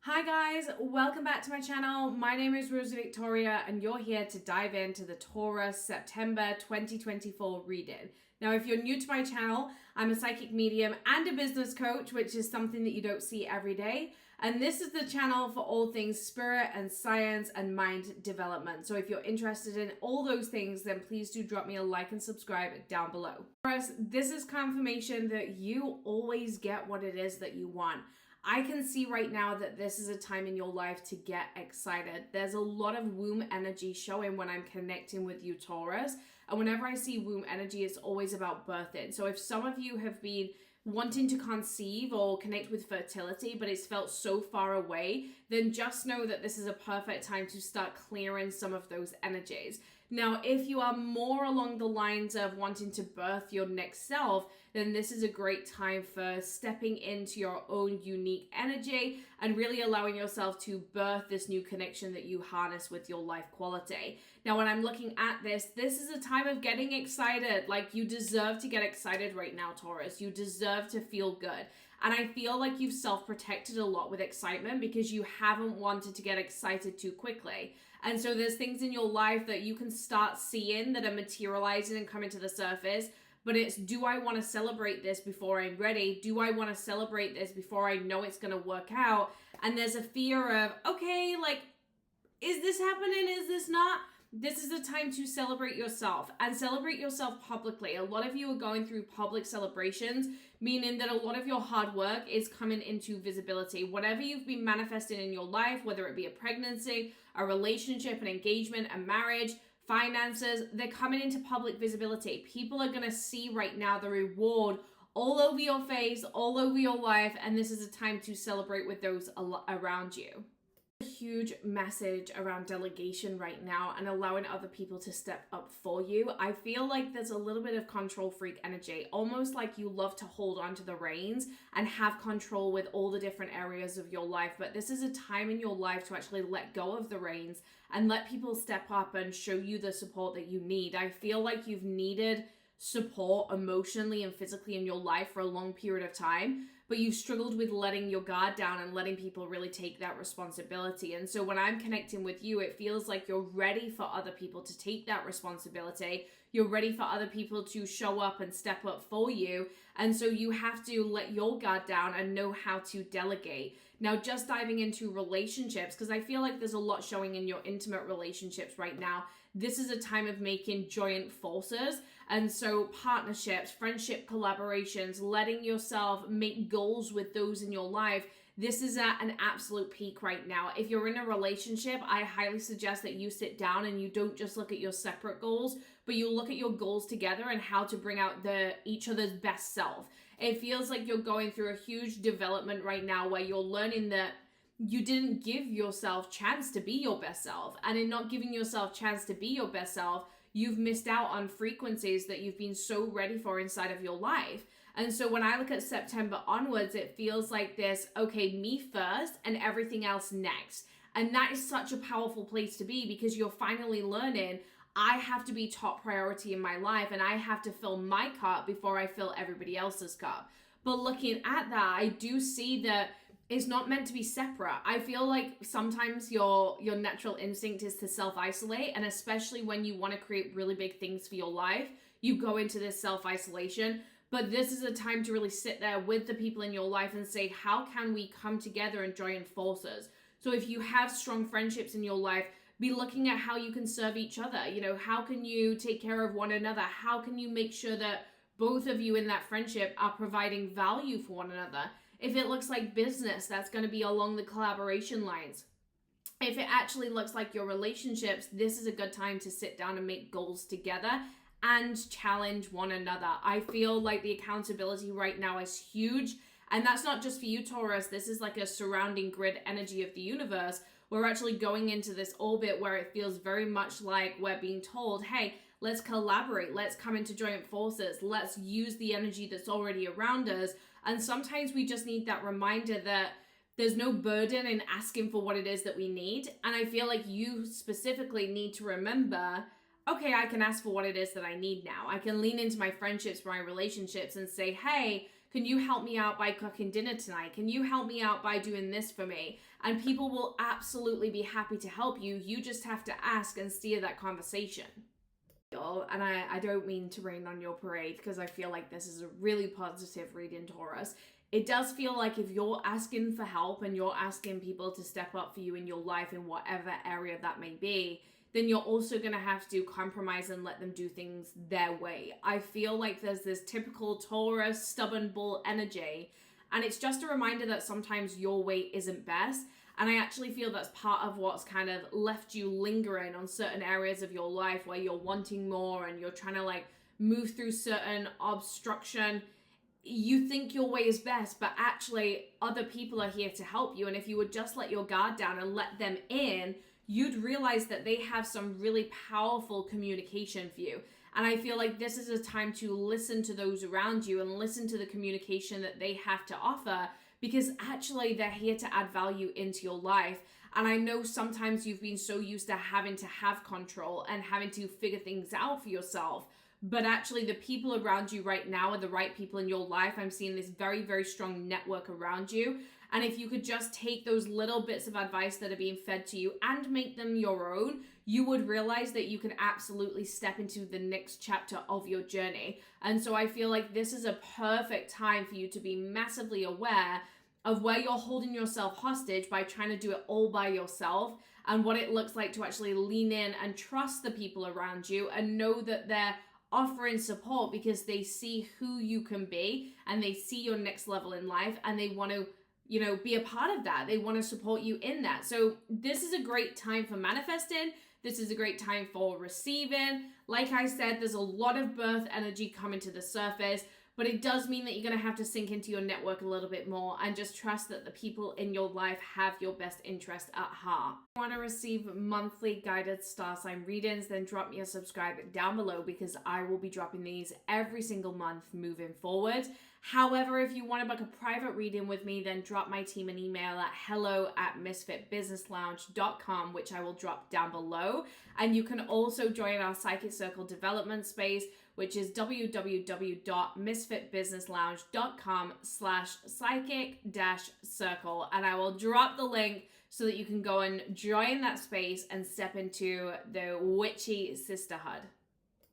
Hi guys, welcome back to my channel. My name is Rosie Victoria and you're here to dive into the Taurus September 2024 reading. Now, if you're new to my channel, I'm a psychic medium and a business coach, which is something that you don't see every day. And this is the channel for all things spirit and science and mind development. So if you're interested in all those things, then please do drop me a like and subscribe down below. Taurus, this is confirmation that you always get what it is that you want. I can see right now that this is a time in your life to get excited. There's a lot of womb energy showing when I'm connecting with you, Taurus. And whenever I see womb energy, it's always about birthing. So if some of you have been wanting to conceive or connect with fertility, but it's felt so far away, then just know that this is a perfect time to start clearing some of those energies. Now, if you are more along the lines of wanting to birth your next self, then this is a great time for stepping into your own unique energy and really allowing yourself to birth this new connection that you harness with your life quality. Now, when I'm looking at this is a time of getting excited. Like, you deserve to get excited right now, Taurus. You deserve to feel good. And I feel like you've self-protected a lot with excitement because you haven't wanted to get excited too quickly. And so there's things in your life that you can start seeing that are materializing and coming to the surface. But it's, do I want to celebrate this before I'm ready? Do I want to celebrate this before I know it's going to work out? And there's a fear of, okay, like, is this happening? Is this not? This is a time to celebrate yourself and celebrate yourself publicly. A lot of you are going through public celebrations, meaning that a lot of your hard work is coming into visibility. Whatever you've been manifesting in your life, whether it be a pregnancy, a relationship, an engagement, a marriage, finances, they're coming into public visibility. People are going to see right now the reward all over your face, all over your life, and this is a time to celebrate with those around you. A huge message around delegation right now and allowing other people to step up for you. I feel like there's a little bit of control freak energy, almost like you love to hold on to the reins and have control with all the different areas of your life. But this is a time in your life to actually let go of the reins and let people step up and show you the support that you need. I feel like you've needed support emotionally and physically in your life for a long period of time, but you've struggled with letting your guard down and letting people really take that responsibility. And so when I'm connecting with you, it feels like you're ready for other people to take that responsibility. You're ready for other people to show up and step up for you. And so you have to let your guard down and know how to delegate. Now, just diving into relationships, because I feel like there's a lot showing in your intimate relationships right now. This is a time of making joint forces. And so partnerships, friendship, collaborations, letting yourself make goals with those in your life. This is at an absolute peak right now. If you're in a relationship, I highly suggest that you sit down and you don't just look at your separate goals, but you look at your goals together and how to bring out each other's best self. It feels like you're going through a huge development right now where you're learning that you didn't give yourself chance to be your best self. And in not giving yourself chance to be your best self, you've missed out on frequencies that you've been so ready for inside of your life. And so when I look at September onwards, it feels like this, okay, me first and everything else next. And that is such a powerful place to be because you're finally learning, I have to be top priority in my life and I have to fill my cup before I fill everybody else's cup. But looking at that, I do see that it's not meant to be separate. I feel like sometimes your natural instinct is to self-isolate, and especially when you want to create really big things for your life, you go into this self-isolation. But this is a time to really sit there with the people in your life and say, how can we come together and join forces? So if you have strong friendships in your life, be looking at how you can serve each other. You know, how can you take care of one another? How can you make sure that both of you in that friendship are providing value for one another? If it looks like business, that's going to be along the collaboration lines. If it actually looks like your relationships, this is a good time to sit down and make goals together and challenge one another. I feel like the accountability right now is huge. And that's not just for you, Taurus. This is like a surrounding grid energy of the universe. We're actually going into this orbit where it feels very much like we're being told, hey, let's collaborate. Let's come into joint forces. Let's use the energy that's already around us. And sometimes we just need that reminder that there's no burden in asking for what it is that we need. And I feel like you specifically need to remember, okay, I can ask for what it is that I need now. I can lean into my friendships, my relationships and say, hey, Can you help me out by cooking dinner tonight? Can you help me out by doing this for me? And people will absolutely be happy to help you. You just have to ask and steer that conversation. And I don't mean to rain on your parade, because I feel like this is a really positive reading, Taurus. It does feel like if you're asking for help and you're asking people to step up for you in your life in whatever area that may be, then you're also going to have to compromise and let them do things their way. I feel like there's this typical Taurus stubborn bull energy, and it's just a reminder that sometimes your way isn't best. And I actually feel that's part of what's kind of left you lingering on certain areas of your life where you're wanting more and you're trying to like move through certain obstruction. You think your way is best, but actually other people are here to help you. And if you would just let your guard down and let them in, you'd realize that they have some really powerful communication for you. And I feel like this is a time to listen to those around you and listen to the communication that they have to offer, because actually they're here to add value into your life. And I know sometimes you've been so used to having to have control and having to figure things out for yourself. But actually the people around you right now are the right people in your life. I'm seeing this very, very strong network around you. And if you could just take those little bits of advice that are being fed to you and make them your own, you would realize that you can absolutely step into the next chapter of your journey. And so I feel like this is a perfect time for you to be massively aware of where you're holding yourself hostage by trying to do it all by yourself, and what it looks like to actually lean in and trust the people around you and know that they're offering support because they see who you can be and they see your next level in life, and they want to be a part of that. They want to support you in that. So this is a great time for manifesting. This is a great time for receiving. Like I said, there's a lot of birth energy coming to the surface, but it does mean that you're going to have to sink into your network a little bit more and just trust that the people in your life have your best interest at heart. If you want to receive monthly guided star sign readings, then drop me a subscribe down below, because I will be dropping these every single month moving forward. However, if you want to book a private reading with me, then drop my team an email at hello@misfitbusinesslounge.com, which I will drop down below. And you can also join our Psychic Circle development space, which is www.misfitbusinesslounge.com/psychic-circle. And I will drop the link so that you can go and join that space and step into the witchy sisterhood.